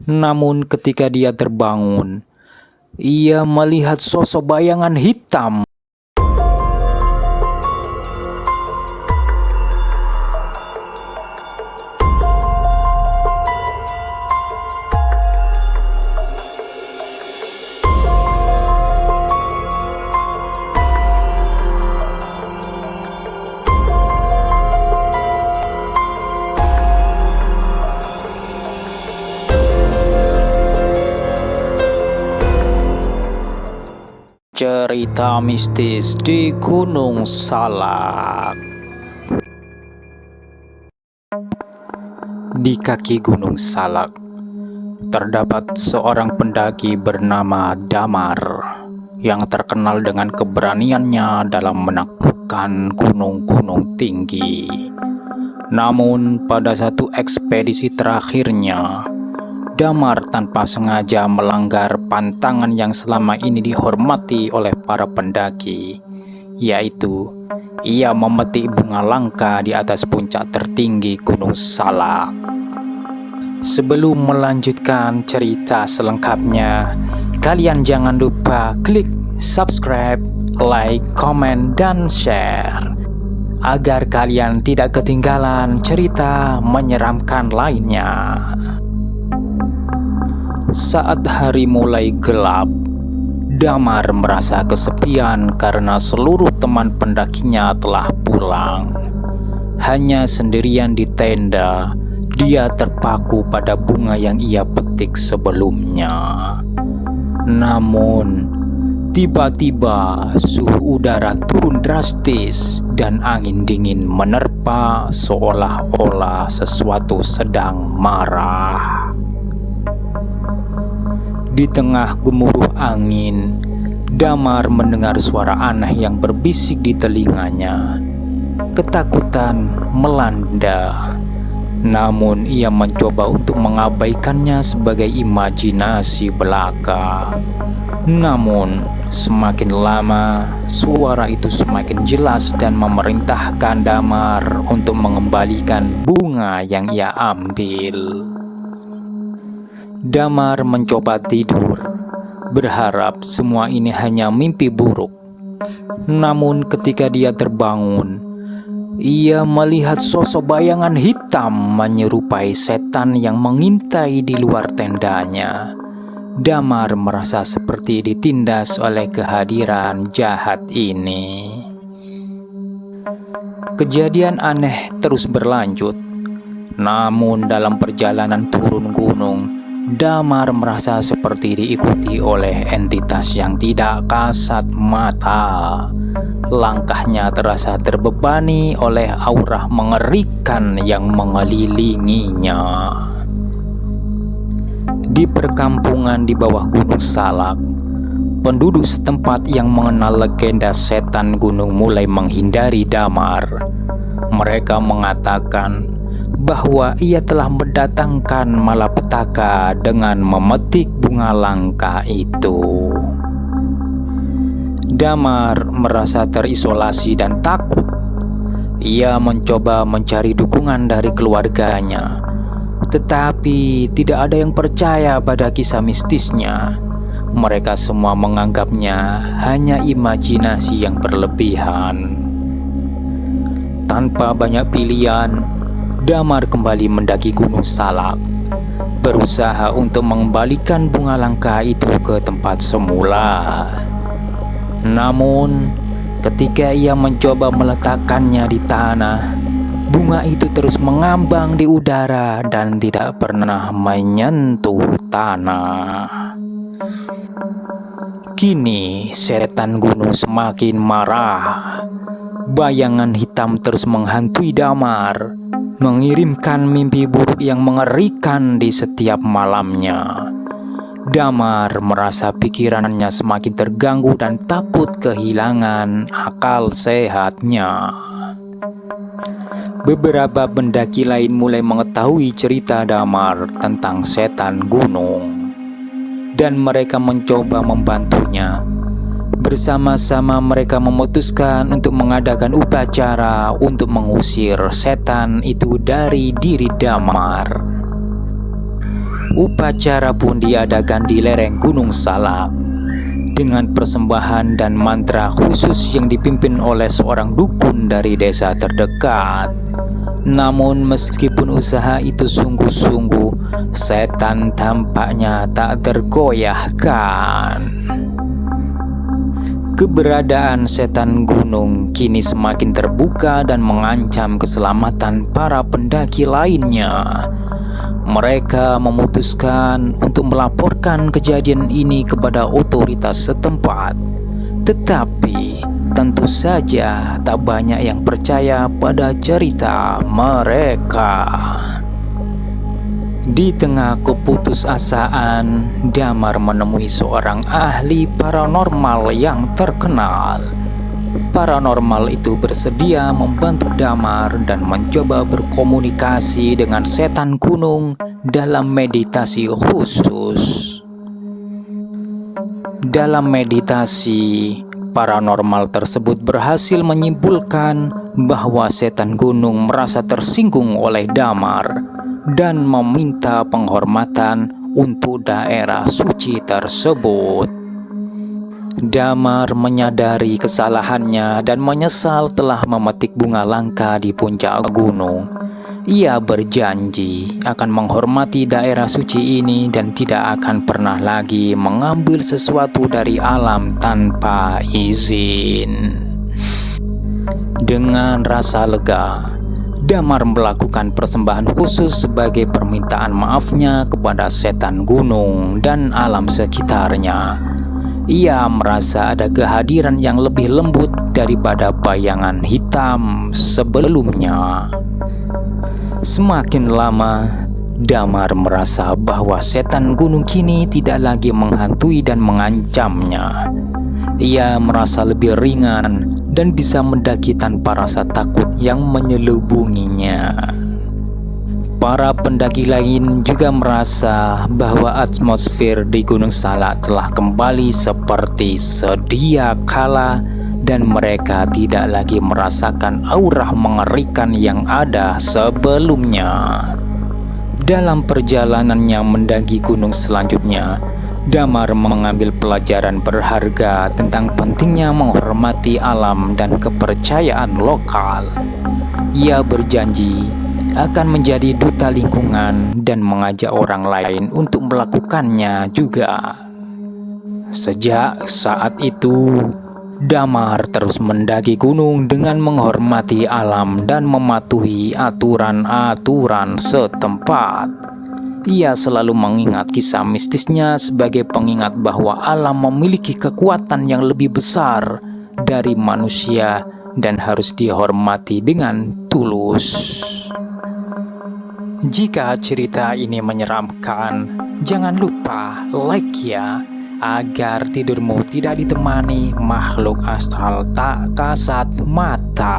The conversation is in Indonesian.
Namun ketika dia terbangun, ia melihat sosok bayangan hitam. Cerita mistis di Gunung Salak. Di kaki Gunung Salak terdapat seorang pendaki bernama Damar yang terkenal dengan keberaniannya dalam menaklukkan gunung-gunung tinggi. Namun pada satu ekspedisi terakhirnya, Damar tanpa sengaja melanggar pantangan yang selama ini dihormati oleh para pendaki, yaitu ia memetik bunga langka di atas puncak tertinggi Gunung Salak. Sebelum melanjutkan cerita selengkapnya, kalian jangan lupa klik subscribe, like, komen, dan share agar kalian tidak ketinggalan cerita menyeramkan lainnya. Saat hari mulai gelap, Damar merasa kesepian karena seluruh teman pendakinya telah pulang. Hanya sendirian di tenda, dia terpaku pada bunga yang ia petik sebelumnya. Namun, tiba-tiba suhu udara turun drastis dan angin dingin menerpa seolah-olah sesuatu sedang marah. Di tengah gemuruh angin, Damar mendengar suara aneh yang berbisik di telinganya. Ketakutan melanda, namun ia mencoba untuk mengabaikannya sebagai imajinasi belaka. Namun, semakin lama, suara itu semakin jelas dan memerintahkan Damar untuk mengembalikan bunga yang ia ambil. Damar mencoba tidur, berharap semua ini hanya mimpi buruk. Namun ketika dia terbangun, ia melihat sosok bayangan hitam menyerupai setan yang mengintai di luar tendanya. Damar merasa seperti ditindas oleh kehadiran jahat ini. Kejadian aneh terus berlanjut. Namun dalam perjalanan turun gunung, Damar merasa seperti diikuti oleh entitas yang tidak kasat mata. Langkahnya terasa terbebani oleh aura mengerikan yang mengelilinginya. Di perkampungan di bawah Gunung Salak, penduduk setempat yang mengenal legenda setan gunung mulai menghindari Damar. Mereka mengatakan bahwa ia telah mendatangkan malapetaka dengan memetik bunga langka itu. Damar merasa terisolasi dan takut. Ia mencoba mencari dukungan dari keluarganya, tetapi tidak ada yang percaya pada kisah mistisnya. Mereka semua menganggapnya hanya imajinasi yang berlebihan. Tanpa banyak pilihan, Damar kembali mendaki Gunung Salak, berusaha untuk mengembalikan bunga langka itu ke tempat semula. Namun, ketika ia mencoba meletakkannya di tanah, bunga itu terus mengambang di udara dan tidak pernah menyentuh tanah. Kini, setan gunung semakin marah. Bayangan hitam terus menghantui Damar, mengirimkan mimpi buruk yang mengerikan di setiap malamnya. Damar merasa pikirannya semakin terganggu dan takut kehilangan akal sehatnya. Beberapa pendaki lain mulai mengetahui cerita Damar tentang setan gunung, dan mereka mencoba membantunya. Bersama-sama mereka memutuskan untuk mengadakan upacara untuk mengusir setan itu dari diri Damar. Upacara pun diadakan di lereng Gunung Salak dengan persembahan dan mantra khusus yang dipimpin oleh seorang dukun dari desa terdekat. Namun meskipun usaha itu sungguh-sungguh, setan tampaknya tak tergoyahkan. Keberadaan setan gunung kini semakin terbuka dan mengancam keselamatan para pendaki lainnya. Mereka memutuskan untuk melaporkan kejadian ini kepada otoritas setempat. Tetapi tentu saja tak banyak yang percaya pada cerita mereka. Di tengah keputusasaan, Damar menemui seorang ahli paranormal yang terkenal. Paranormal itu bersedia membantu Damar dan mencoba berkomunikasi dengan setan gunung dalam meditasi khusus. Dalam meditasi, paranormal tersebut berhasil menyimpulkan bahwa setan gunung merasa tersinggung oleh Damar dan meminta penghormatan untuk daerah suci tersebut. Damar menyadari kesalahannya dan menyesal telah memetik bunga langka di puncak gunung. Ia berjanji akan menghormati daerah suci ini dan tidak akan pernah lagi mengambil sesuatu dari alam tanpa izin. Dengan rasa lega, Damar melakukan persembahan khusus sebagai permintaan maafnya kepada setan gunung dan alam sekitarnya. Ia merasa ada kehadiran yang lebih lembut daripada bayangan hitam sebelumnya. Semakin lama, Damar merasa bahwa setan gunung kini tidak lagi menghantui dan mengancamnya. Ia merasa lebih ringan dan bisa mendaki tanpa rasa takut yang menyelubunginya. Para pendaki lain juga merasa bahwa atmosfer di Gunung Salak telah kembali seperti sedia kala dan mereka tidak lagi merasakan aura mengerikan yang ada sebelumnya. Dalam perjalanannya mendaki gunung selanjutnya, Damar mengambil pelajaran berharga tentang pentingnya menghormati alam dan kepercayaan lokal. Ia berjanji akan menjadi duta lingkungan dan mengajak orang lain untuk melakukannya juga. Sejak saat itu, Damar terus mendaki gunung dengan menghormati alam dan mematuhi aturan-aturan setempat. Ia selalu mengingat kisah mistisnya sebagai pengingat bahwa alam memiliki kekuatan yang lebih besar dari manusia dan harus dihormati dengan tulus. Jika cerita ini menyeramkan, jangan lupa like ya, agar tidurmu tidak ditemani makhluk astral tak kasat mata.